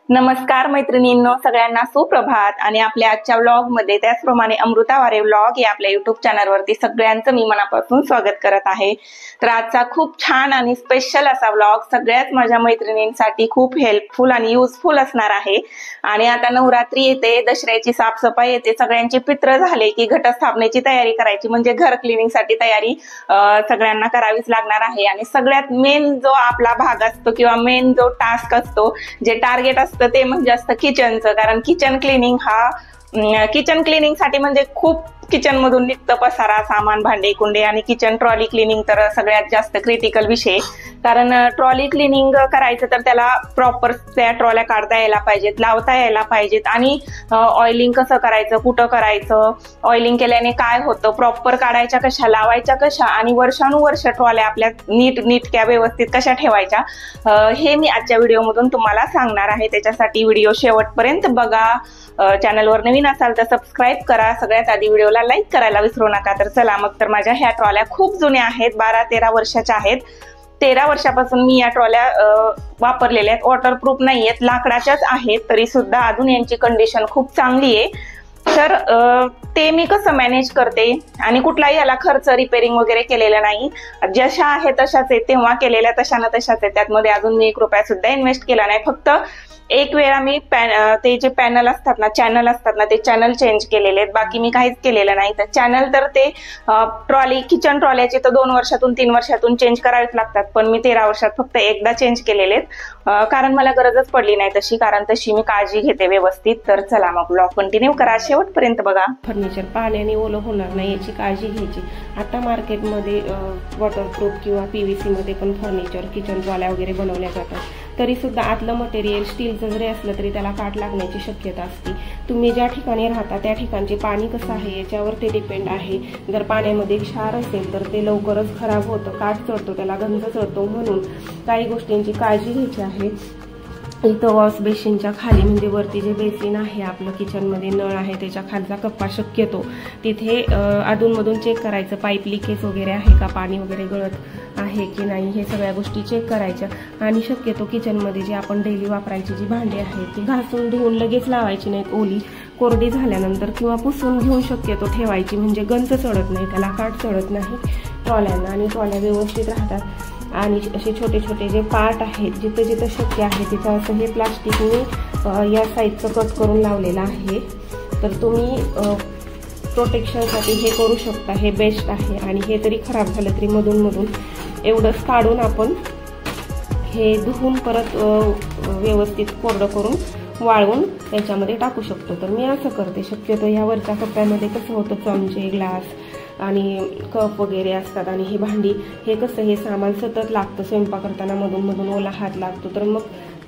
नमस्कार मैत्रिणींनो, सगळ्यांना सुप्रभात। आणि आपल्या आजच्या व्लॉग मध्ये त्याचप्रमाणे अमृता वारे व्लॉग या आपल्या युट्यूब चॅनलवरती सगळ्यांचं मी मनापासून स्वागत करत आहे। तर आजचा खूप छान आणि स्पेशल असा व्लॉग सगळ्याच माझ्या मैत्रिणींसाठी खूप हेल्पफुल आणि युजफुल असणार आहे। आणि आता नवरात्री येते, दसऱ्याची साफसफाई येते, सगळ्यांचे पित्र झाले की घटस्थापनेची तयारी करायची, म्हणजे घर क्लिनिंग साठी तयारी सगळ्यांना करावीच लागणार आहे। आणि सगळ्यात मेन जो आपला भाग असतो किंवा मेन जो टास्क असतो, जे टार्गेट असतं ते म्हणजे असतं किचनचं। कारण किचन क्लिनिंग साठी म्हणजे खूप किचन मधून निघतं पसारा, सामान, भांडे कुंडे, आणि किचन ट्रॉली क्लिनिंग तर सगळ्यात जास्त क्रिटिकल विषय। कारण ट्रॉली क्लिनिंग करायचं तर त्याला प्रॉपर त्या ट्रॉल्या काढता यायला पाहिजेत, लावता यायला पाहिजेत, आणि ऑइलिंग कसं करायचं, कुठं करायचं, ऑइलिंग केल्याने काय होतं, प्रॉपर काढायच्या कशा, लावायच्या कशा, आणि वर्षानुवर्ष ट्रॉल्या आपल्या नीटक्या व्यवस्थित कशा ठेवायच्या, हे मी आजच्या व्हिडिओमधून तुम्हाला सांगणार आहे। त्याच्यासाठी व्हिडिओ शेवटपर्यंत बघा। चॅनलवर नवीन असाल तर सबस्क्राईब करा, सगळ्यात आधी व्हिडिओला लाईक करायला विसरू नका। तर चला मग, तर माझ्या ह्या ट्रॉल्या खूप जुन्या आहेत, 12-13 वर्षाच्या आहेत। 13 वर्षापासून मी या ट्रॉल्या वापरलेल्या आहेत। वॉटरप्रूफ नाही आहेत, लाकडाच्याच आहेत, तरी सुद्धा अजून यांची कंडिशन खूप चांगली आहे। तर ते मी कसं मॅनेज करते, आणि कुठलाही याला खर्च रिपेरिंग वगैरे केलेला नाही, जशा आहे तशाच आहे, तेव्हा केलेल्या तशाच आहे, त्यामध्ये अजून मी 1 रुपया सुद्धा इन्व्हेस्ट केला नाही। फक्त एक वेळा मी ते जे पॅनल असतात ना, चॅनल असतात ना, ते चॅनल चेंज केलेले आहेत, बाकी मी काहीच केलेलं नाही। तर चॅनल तर ते किचन ट्रॉल्याचे तर 2 वर्षातून 3 वर्षातून चेंज करावेच लागतात, पण मी 13 वर्षात फक्त एकदा चेंज केलेले आहेत, कारण मला गरजच पडली नाही तशी, कारण तशी मी काळजी घेते व्यवस्थित। तर चला मग व्लॉग कंटिन्यू करा, शेवटपर्यंत बघा। फर्निचर पाण्याने ओलं होणार नाही याची काळजी घ्यायची। आता मार्केटमध्ये वॉटरप्रूफ किंवा PVC मध्ये पण फर्निचर किचन ट्रॉल्या वगैरे बनवल्या जातात, तरी सुद्धा आतलं मटेरियल स्टीलचं जरी असलं तरी त्याला काट लागण्याची शक्यता असते। तुम्ही ज्या ठिकाणी राहता त्या ठिकाणचे पाणी कसं आहे याच्यावर ते डिपेंड आहे। जर पाण्यामध्ये क्षार असेल तर ते लवकरच खराब होतं, काट चढतो, त्याला गंज चढतो, म्हणून काही गोष्टींची काळजी घ्यायची आहे। इथं वॉश बेसिनच्या खाली, म्हणजे वरती जे बेसिन आहे आपलं किचनमध्ये, नळ आहे त्याच्या खालचा कप्पा शक्यतो तिथे अधूनमधून चेक करायचं, पाईप लिकेज वगैरे आहे का, पाणी वगैरे गळत आहे की नाही, हे सगळ्या गोष्टी चेक करायच्या। आणि शक्यतो किचनमध्ये जे आपण डेली वापरायची जी भांडी आहेत ती घासून धुवून लगेच लावायची नाहीत, ओली कोरडी झाल्यानंतर, किंवा पुसून घेऊन शक्यतो ठेवायची, म्हणजे गंज चढत नाही, त्याला काट चढत नाही ट्रॉल्यांना, आणि ट्रॉल्या व्यवस्थित राहतात। आणि असे छोटे छोटे जे पार्ट आहेत, जिथं जिथं शक्य आहे तिथं असं हे प्लास्टिकने या साईजचं कट करून लावलेलं आहे। तर तुम्ही प्रोटेक्शनसाठी हे करू शकता, हे बेस्ट आहे। आणि हे तरी खराब झालं तरी मधून एवढंच काढून आपण हे धुवून परत व्यवस्थित कोरडं करून वाळवून त्याच्यामध्ये टाकू शकतो। तर मी असं करते शक्यतो। या वरच्या कप्प्यामध्ये कसं होतं, चमचे, ग्लास आणि कप वगैरे असतात, आणि ही भांडी, हे कसं हे सामान सतत लागतं, स्वयंपाक करताना मधून ओला हात लागतो, तर मग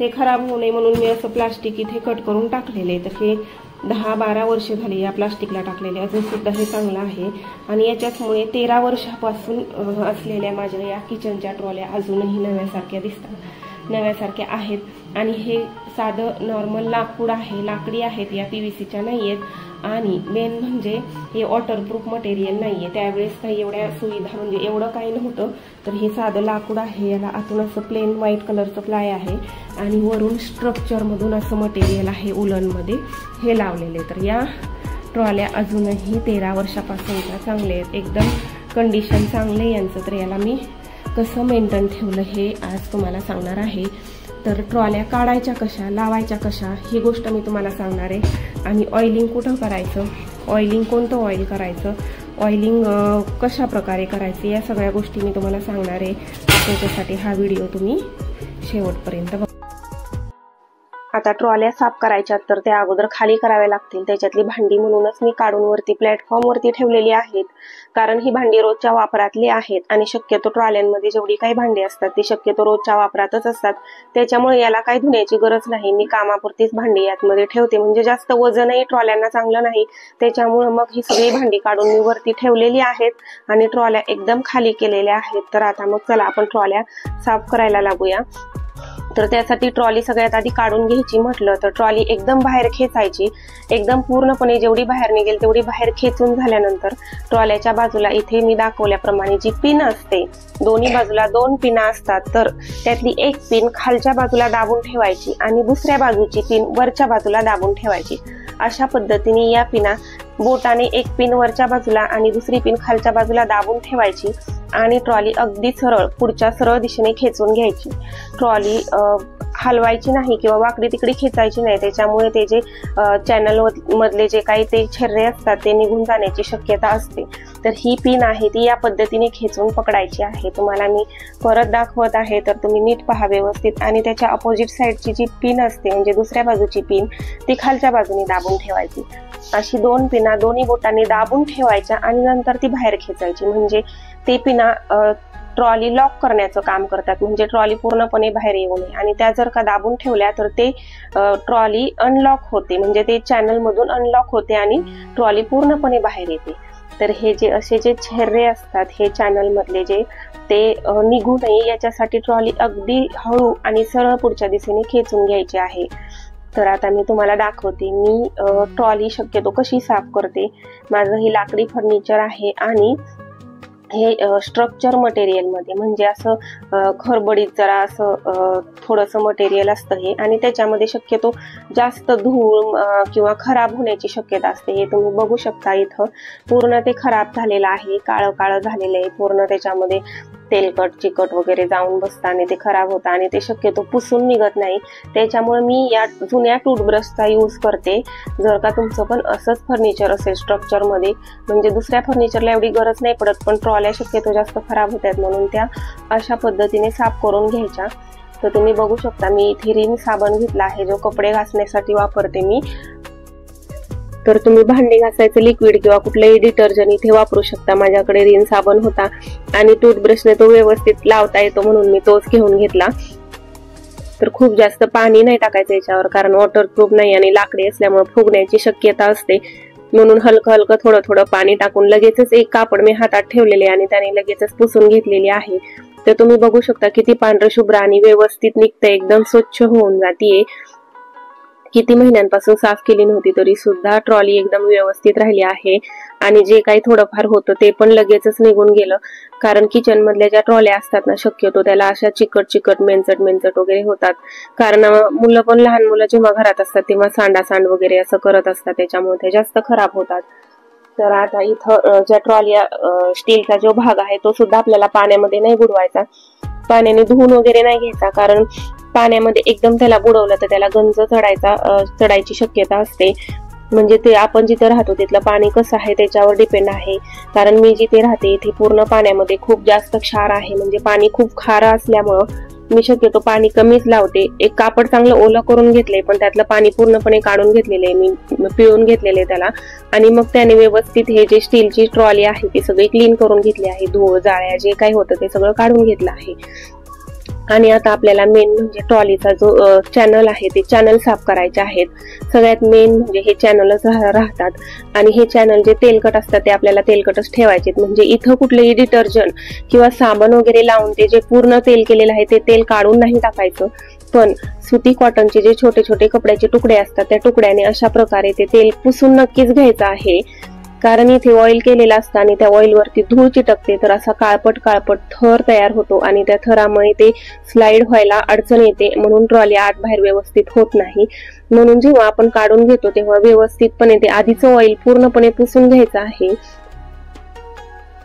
हे खराब होऊ नये म्हणून मी असं प्लास्टिक इथे कट करून टाकलेले। तर हे 10-12 वर्ष झाली या प्लास्टिकला टाकलेले, अजून सुद्धा हे चांगलं आहे। आणि याच्याचमुळे 13 वर्षापासून असलेल्या माझ्या या किचनच्या ट्रॉल्या अजूनही नव्यासारख्या दिसतात, नव्यासारख्या आहेत। आणि हे साधं नॉर्मल लाकूड आहे, लाकडी आहेत, या PVCच्या नाही आहेत। आणि मेन म्हणजे हे वॉटरप्रूफ मटेरियल नाही आहे, त्यावेळेस काही एवढ्या सुविधा म्हणजे एवढं काही नव्हतं। तर हे साधं लाकूड आहे, याला आतून असं प्लेन व्हाईट कलरचं प्लाय आहे, आणि वरून स्ट्रक्चरमधून असं मटेरियल आहे उलनमध्ये, हे लावलेले। तर या ट्रॉल्या अजूनही 13 वर्षापासूनच्या चांगले आहेत, एकदम कंडिशन चांगले यांचं। तर याला मी कसं मेंटेन ठेवलं हे आज तुम्हाला सांगणार आहे। तर ट्रॉल्या काढायच्या कशा, लावायच्या कशा, ही गोष्ट मी तुम्हाला सांगणार आहे। आणि ऑइलिंग कुठं करायचं, ऑइलिंग कोणतं ऑइल करायचं, ऑइलिंग कशा प्रकारे करायचं, या सगळ्या गोष्टी मी तुम्हाला सांगणार आहे। त्याच्यासाठी हा व्हिडिओ तुम्ही शेवटपर्यंत बघा। आता ट्रॉल्या साफ करायच्या तर त्या अगोदर खाली कराव्या लागतील, त्याच्यातली भांडी म्हणूनच मी काढून वरती प्लॅटफॉर्मवरती ठेवलेली आहेत, कारण ही भांडी रोजच्या वापरातली आहेत। आणि शक्यतो ट्रॉल्यांमध्ये जेवढी काही भांडी असतात ती शक्यतो रोजच्या वापरातच असतात, त्याच्यामुळे याला काही धुण्याची गरज नाही। मी कामापुरतीच भांडी यातमध्ये ठेवते, म्हणजे जास्त वजनही ट्रॉल्यांना चांगलं नाही, त्याच्यामुळे मग ही सगळी भांडी काढून मी वरती ठेवलेली आहेत, आणि ट्रॉल्या एकदम खाली केलेल्या आहेत। तर आता मग चला आपण ट्रॉल्या साफ करायला लागूया। तर त्यासाठी ट्रॉली सगळ्यात आधी काढून घ्यायची म्हटलं तर ट्रॉली एकदम बाहेर खेचायची, एकदम पूर्णपणे जेवढी बाहेर निघेल तेवढी बाहेर खेचून झाल्यानंतर ट्रॉल्याच्या बाजूला इथे मी दाखवल्याप्रमाणे जी पिन असते, दोन्ही बाजूला 2 पिना असतात, तर त्यातली एक पिन खालच्या बाजूला दाबून ठेवायची आणि दुसऱ्या बाजूची पिन वरच्या बाजूला दाबून ठेवायची। अशा पद्धतीने या पिना बोटाने एक पिन वरच्या बाजूला आणि दुसरी पिन खालच्या बाजूला दाबून ठेवायची आणि ट्रॉली अगदी सरळ पुढच्या सरळ दिशेने खेचून घ्यायची। ट्रॉली हलवायची नाही किंवा वाकडी तिकडी खेचायची नाही, त्याच्यामुळे ते जे चॅनल मधले जे काही ते छर्रे असतात ते निघून जाण्याची शक्यता असते। तर ही पिन आहे ती या पद्धतीने खेचून पकडायची आहे। तुम्हाला मी परत दाखवत आहे तर तुम्ही नीट पहा व्यवस्थित। आणि त्याच्या अपोजिट साईडची जी पिन असते म्हणजे दुसऱ्या बाजूची पिन ती खालच्या बाजूने दाबून ठेवायची। अशी 2 पिना दोन्ही बोटांनी दाबून ठेवायच्या आणि नंतर ती बाहेर खेचायची, म्हणजे ते पिना ट्रॉली लॉक करण्याचं काम करतात, म्हणजे ट्रॉली पूर्णपणे बाहेर येऊ नये। आणि त्या जर का दाबून ठेवल्या तर ते ट्रॉली अनलॉक होते, म्हणजे ते चॅनल मधून अनलॉक होते आणि ट्रॉली पूर्णपणे बाहेर येते। तर हे जे असे जे छर्रे असतात हे चॅनल मधले जे ते निघू नये याच्यासाठी ट्रॉली अगदी हळू आणि सरळ पुढच्या दिशेने खेचून घ्यायची आहे। तर आता मी तुम्हाला दाखवते मी ट्रॉली शक्यतो कशी साफ करते। माझं हे लाकडी फर्निचर आहे आणि हे स्ट्रक्चर मटेरियल मध्ये, म्हणजे असं खरबडीत जरा असं थोडंसं मटेरियल असतं हे, आणि त्याच्यामध्ये शक्यतो जास्त धूळ किंवा खराब होण्याची शक्यता असते। हे तुम्ही बघू शकता इथं पूर्ण ते खराब झालेलं आहे, काळं काळं झालेलं आहे पूर्ण, त्याच्यामध्ये तेलकट चिकट वगैरे जाऊन बसतं आणि ते खराब होतं आणि ते शक्यतो पुसून निघत नाही। त्याच्यामुळे मी या जुन्या टूथब्रशचा यूज करते। जर का तुमचं पण असंच फर्निचर असेल स्ट्रक्चर मध्ये, म्हणजे दुसऱ्या फर्निचरला एवढी गरज नाही पडत पण ट्रॉल्या शक्यतो जास्त खराब होतात म्हणून त्या अशा पद्धतीने साफ करून घ्यायच्या। तर तुम्ही बघू शकता मी इथे रिन साबण घेतला आहे जो कपडे घासण्यासाठी वापरते मी। तर तुम्ही भांडे घासायचं लिक्विड किंवा कुठलंही डिटर्जंट इथे वापरू शकता। माझ्याकडे रिन साबण होता आणि टूथब्रशने तो व्यवस्थित लावता येतो म्हणून मी तोच घेऊन घेतला। तर खूप जास्त पाणी नाही टाकायचं याच्यावर, कारण वॉटरप्रूफ नाही आणि लाकडी असल्यामुळे फुगण्याची शक्यता असते, म्हणून हलकं हलकं थोडं थोडं पाणी टाकून लगेचच एक कापड मी हातात ठेवलेले आणि त्याने लगेचच पुसून घेतलेली आहे। तर तुम्ही बघू शकता किती पांढरं शुभ्र आणि व्यवस्थित निघते, एकदम स्वच्छ होऊन जाते। किती महिन्यांपासून साफ केली नव्हती तरी सुद्धा ट्रॉली एकदम व्यवस्थित राहिली आहे आणि जे काही थोडंफार होतं ते पण लगेचच निघून गेलं, कारण किचन मधल्या ज्या ट्रॉल्या असतात ना शक्यतो त्याला अशा चिकट चिकट मेंचट मेंचट वगैरे होतात, कारण मुलं पण लहान मुलं जेव्हा घरात असतात तेव्हा सांडासांड वगैरे असं करत असतात, त्याच्यामुळे ते जास्त खराब होतात। तर आता इथं ज्या ट्रॉल्या स्टीलचा जो भाग आहे तो सुद्धा आपल्याला पाण्यामध्ये नाही बुडवायचा, पाण्याने धुवून वगैरे नाही घ्यायचा, कारण पाण्यामध्ये एकदम त्याला बुडवलं तर त्याला गंज चढायची शक्यता असते। म्हणजे ते आपण जिथे राहतो तिथलं पाणी कसं आहे त्याच्यावर डिपेंड आहे, कारण मी जिथे राहते इथे पूर्ण पाण्यामध्ये खूप जास्त क्षार आहे, म्हणजे पाणी खूप खारं असल्यामुळं मी शक्यतो पाणी कमीच लावते। एक कापड चांगलं ओलं करून घेतलंय पण त्यातलं पाणी पूर्णपणे काढून घेतलेलं आहे मी, पिळून घेतलेलं आहे त्याला, आणि मग त्याने व्यवस्थित हे जे स्टीलची ट्रॉली आहे ती सगळी क्लीन करून घेतली आहे, धूळ जाळ्या जे काही होतं ते सगळं काढून घेतलं आहे। आणि आता आपल्याला मेन म्हणजे ट्रॉलीचा जो चॅनल आहे ते चॅनल साफ करायचे आहेत। सगळ्यात मेन म्हणजे हे चॅनलच राहतात आणि हे चॅनल जे तेलकट असतात ते आपल्याला तेलकटच ठेवायचे, म्हणजे इथं कुठलेही डिटर्जंट किंवा साबण वगैरे लावून ते जे पूर्ण तेल केलेलं आहे ते तेल काढून नाही टाकायचं, पण सुती कॉटनचे जे छोटे छोटे कपड्याचे तुकडे असतात त्या तुकड्याने अशा प्रकारे ते तेल पुसून नक्कीच घ्यायचं आहे, कारण इथे ऑइल केलेलं असतं आणि त्या ऑइल वरती धूळ चिटकते तर असा काळपट काळपट थर तयार होतो आणि त्या थरामुळे ते स्लाइड व्हायला अडचण येते, म्हणून ट्रॉली आत बाहेर व्यवस्थित होत नाही। म्हणून जेव्हा आपण काढून घेतो तेव्हा व्यवस्थितपणे ते आधीचं ऑइल पूर्णपणे पुसून घ्यायचं आहे।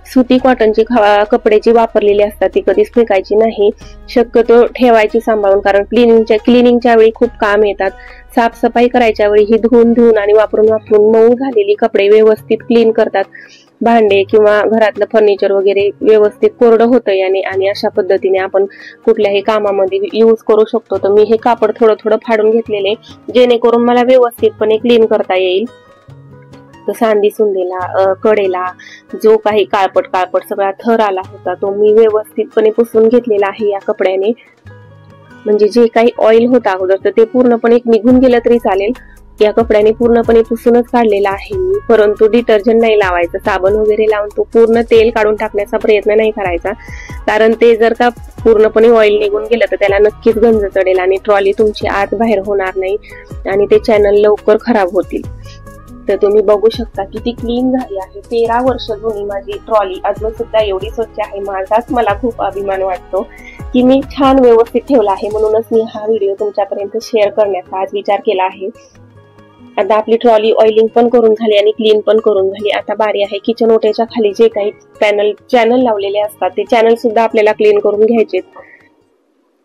सुती कॉटनची कपड्याची वापरलेली असतात ती कधीच फेकायची नाही, शक्यतो ठेवायची सांभाळून, कारण क्लिनिंगच्या वेळी खूप काम येतात। साफसफाई करायच्या वेळी ही धुवून आणि वापरून मऊ झालेली कपडे व्यवस्थित क्लीन करतात, भांडे किंवा घरातलं फर्निचर वगैरे व्यवस्थित कोरडं होतं याने, आणि अशा पद्धतीने आपण कुठल्याही कामामध्ये यूज करू शकतो। तर मी हे कापड थोडं थोडं फाडून घेतलेले जेणेकरून मला व्यवस्थितपणे क्लीन करता येईल। सांदी सुंदीला कडेला जो काही काळपट सगळा थर आला होता तो मी व्यवस्थितपणे पुसून घेतलेला आहे या कपड्याने, म्हणजे जे काही ऑइल होतं अगोदर तर ते पूर्णपणे निघून गेलं तरी चालेल, या कपड्याने पूर्णपणे पुसूनच काढलेला आहे मी, परंतु डिटर्जंट नाही लावायचं, साबण वगैरे लावून तो पूर्ण तेल काढून टाकण्याचा प्रयत्न नाही करायचा, कारण ते जर का पूर्णपणे ऑइल निघून गेलं तर त्याला नक्कीच गंज चढेल आणि ट्रॉली तुमची आत बाहेर होणार नाही आणि ते चॅनल लवकर खराब होतील. तर तुम्ही बघू शकता किती क्लीन झाली आहे. 13 वर्ष जुनी माझी ट्रॉली अजून सुद्धा एवढी स्वच्छ आहे. माझाच मला खूप अभिमान वाटतो की मी छान व्यवस्थित ठेवला आहे, म्हणूनच मी हा व्हिडिओ तुमच्यापर्यंत शेअर करण्याचा आज विचार केला आहे. आता आपली ट्रॉली ऑइलिंग पण करून झाली आणि क्लीन पण करून झाली. आता बारी आहे किचन ओट्याच्या खाली जे काही चॅनल लावलेले असतात ते चॅनल सुद्धा आपल्याला क्लीन करून घ्यायचे.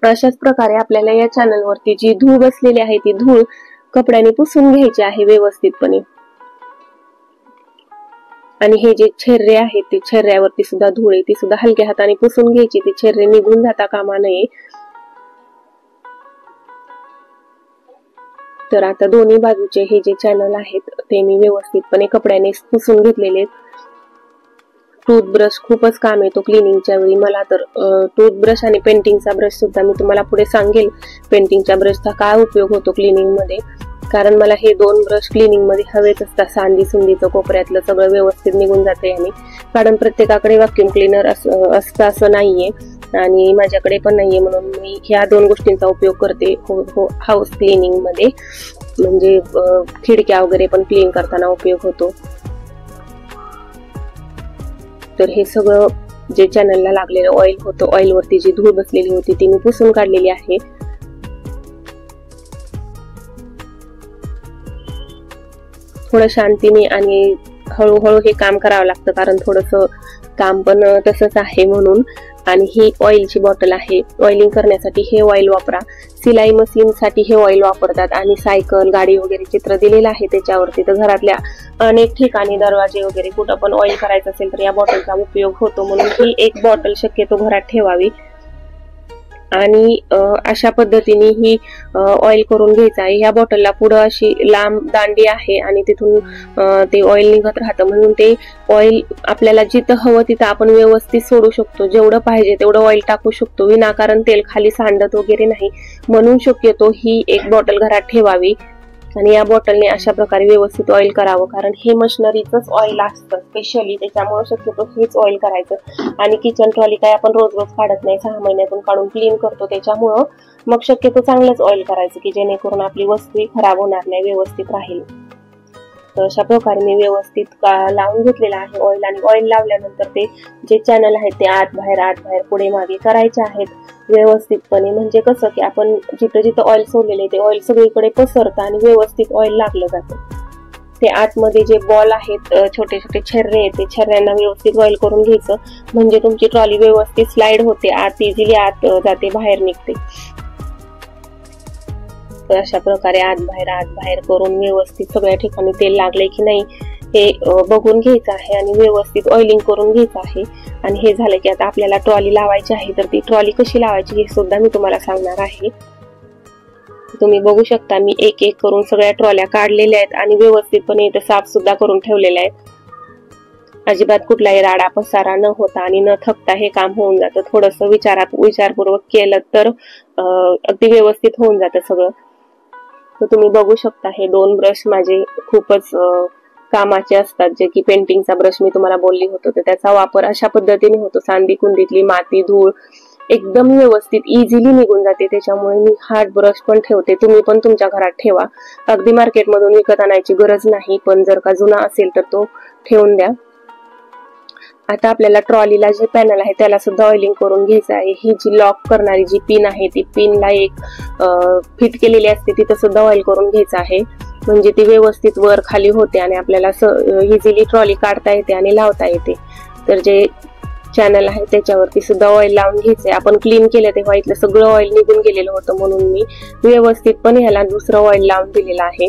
अशाच प्रकारे आपल्याला या चॅनलवरती जी धूळ बसलेली आहे ती धूळ कपड्याने पुसून घ्यायची आहे व्यवस्थितपणे. आणि हे जे छेर्रे आहेत ते छेर्ऱ्यावरती सुद्धा धूळ आहे ती सुद्धा हलक्या हाताने पुसून घ्यायची, ती छेर्रे निघून जाता कामा नये. तर आता दोन्ही बाजूचे हे जे चॅनल आहेत ते मी व्यवस्थितपणे कपड्याने पुसून घेतलेले. टूथब्रश खूपच काम येतो क्लिनिंगच्या वेळी मला, तर टूथब्रश आणि पेंटिंगचा ब्रश सुद्धा मी तुम्हाला पुढे सांगेल पेंटिंगच्या ब्रशचा काय उपयोग होतो क्लिनिंग मध्ये, कारण मला हे 2 ब्रश क्लिनिंग मध्ये हवेच असतात. सांदी सुंदीचं कोपऱ्यातलं सगळं व्यवस्थित निघून जाते आणि कारण प्रत्येकाकडे व्हॅक्यूम क्लीनर असतं असं नाहीये आणि माझ्याकडे पण नाहीये, म्हणून मी ह्या 2 गोष्टींचा उपयोग करते हाऊस क्लिनिंग मध्ये. म्हणजे खिडक्या वगैरे पण क्लीन करताना उपयोग होतो. तर हे सगळं जे चॅनलला लागलेलं ऑइल होतं, ऑइल वरती जी धूळ बसलेली होती ती मी पुसून काढलेली आहे. थोडं शांतीने आणि हळूहळू हे काम करावं लागतं, कारण थोडंसं काम पण तसंच आहे म्हणून. आणि ही ऑइलची बॉटल आहे, ऑइलिंग करण्यासाठी हे ऑइल वापरा. सिलाई मशीन साठी हे ऑइल वापरतात आणि सायकल गाडी वगैरे चित्र दिलेलं आहे त्याच्यावरती. तर घरातल्या अनेक ठिकाणी दरवाजे वगैरे कुठं पण ऑइल करायचं असेल तर या बॉटलचा उपयोग होतो, म्हणून ही एक बॉटल शक्यतो घरात ठेवावी. आणि अशा पद्धतीने ही ऑइल करून घ्यायचं आहे. ह्या बॉटलला पुढं अशी लांब दांडी आहे आणि तिथून ते ऑइल निघत राहतं, म्हणून ते ऑइल आपल्याला जिथं हवं तिथं आपण व्यवस्थित सोडू शकतो. जेवढं पाहिजे तेवढं ऑइल टाकू शकतो, विनाकारण तेल खाली सांडत वगैरे नाही, म्हणून शक्यतो ही एक बॉटल घरात ठेवावी. आणि या बॉटलने अशा प्रकारे व्यवस्थित ऑइल करावं, कारण हे मशिनरीचंच ऑइल असतं स्पेशली, त्याच्यामुळे शक्यतो हेच ऑइल करायचं. आणि किचन ट्रॉली काय आपण रोज रोज काढत नाही, 6 महिन्यातून काढून क्लीन करतो, त्याच्यामुळं मग शक्यतो चांगलंच ऑइल करायचं की जेणेकरून आपली वस्तू खराब होणार नाही, व्यवस्थित राहील. तर अशा प्रकारे मी व्यवस्थित लावून घेतलेला आहे ऑइल. आणि ऑइल लावल्यानंतर ते जे चॅनल आहेत ते आत बाहेर पुढे मागे करायचे आहेत व्यवस्थितपणे. म्हणजे कसं की आपण जिथं जिथं ऑइल सोडलेले ते ऑइल सगळीकडे पसरतं आणि व्यवस्थित ऑइल लागलं जातं. ते आतमध्ये जे बॉल आहेत छोटे छोटे छर्रे आहेत ते छर्ऱ्यांना व्यवस्थित ऑइल करून घ्यायचं, म्हणजे तुमची ट्रॉली व्यवस्थित स्लाइड होते, आत इझिली आत जाते, बाहेर निघते. तर अशा प्रकारे आत बाहेर करून व्यवस्थित सगळ्या ठिकाणी तेल लागले की नाही हे बघून घ्यायचं आहे आणि व्यवस्थित ऑइलिंग करून घ्यायचं आहे. आणि हे झालं की आता आपल्याला ट्रॉली लावायची आहे, तर ती ट्रॉली कशी लावायची हे सुद्धा मी तुम्हाला सांगणार आहे. तुम्ही बघू शकता मी एक एक करून सगळ्या ट्रॉल्या काढलेल्या आहेत आणि व्यवस्थितपणे इथे साफ सुद्धा करून ठेवलेल्या आहेत. अजिबात कुठलाही राडा पसारा न होता आणि न थकता हे काम होऊन जातं. थोडंसं विचारपूर्वक केलं तर अगदी व्यवस्थित होऊन जातं सगळं. तर तुम्ही बघू शकता हे 2 ब्रश माझे खूपच कामाचे असतात, जे की पेंटिंगचा ब्रश मी तुम्हाला बोलली होतो, तर त्याचा वापर अशा पद्धतीने होतो. सांदी कुंडीतली माती धूळ एकदम व्यवस्थित इझिली निघून जाते, त्याच्यामुळे मी हा ब्रश पण ठेवते. तुम्ही पण तुमच्या घरात ठेवा, अगदी मार्केटमधून विकत आणायची गरज नाही, पण जर का जुना असेल तर तो ठेवून द्या. आता आपल्याला ट्रॉलीला जे पॅनल आहे त्याला सुद्धा ऑइलिंग करून घ्यायचं आहे. ही जी लॉक करणारी जी पिन आहे ती पिनला एक फिट केलेली असते, तिथं सुद्धा ऑइल करून घ्यायचं आहे, म्हणजे ती व्यवस्थित वर खाली होते आणि आपल्याला इझिली ट्रॉली काढता येते आणि लावता येते. तर जे चॅनल आहे त्याच्यावरती सुद्धा ऑइल लावून घ्यायचंय. आपण क्लीन केलं तेव्हा इथलं सगळं ऑइल निघून गेलेलं होतं, म्हणून मी व्यवस्थितपणे ह्याला दुसरं ऑइल लावून दिलेलं आहे.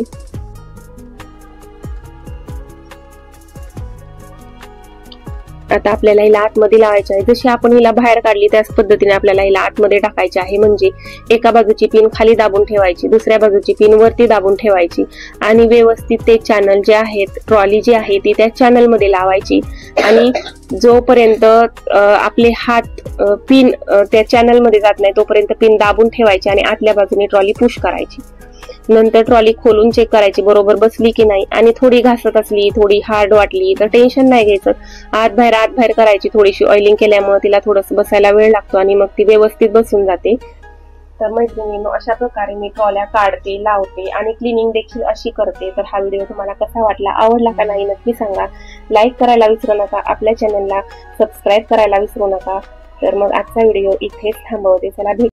आता आपल्याला हिला आतमध्ये लावायची आहे. जशी आपण हिला बाहेर काढली त्याच पद्धतीने आपल्याला हिला आतमध्ये टाकायची आहे. म्हणजे एका बाजूची पिन खाली दाबून ठेवायची, दुसऱ्या बाजूची पिन वरती दाबून ठेवायची आणि व्यवस्थित ते चॅनल जे आहेत, ट्रॉली जी आहे ती त्या चॅनल मध्ये लावायची. आणि जोपर्यंत आपले हात पिन त्या चॅनल मध्ये जात नाही तोपर्यंत पिन दाबून ठेवायची आणि आतल्या बाजूने ट्रॉली पुश करायची. नंतर ट्रॉली खोलून चेक करायची बरोबर बसली की नाही, आणि थोडी घासत असली, थोडी हार्ड वाटली तर टेन्शन नाही घ्यायचं, आत बाहेर करायची. थोडीशी ऑइलिंग केल्यामुळे तिला थोडंसं बसायला वेळ लागतो आणि मग ती व्यवस्थित बसून जाते. तर मैत्रिणींनो, अशा प्रकारे मी ट्रॉल्या काढते, लावते आणि क्लिनिंग देखील अशी करते. तर हा व्हिडिओ तुम्हाला कसा वाटला, आवडला का नाही नक्की सांगा. लाईक करायला विसरू नका, आपल्या चॅनलला सबस्क्राईब करायला विसरू नका. तर मग आजचा व्हिडिओ इथेच थांबवते. चला भेट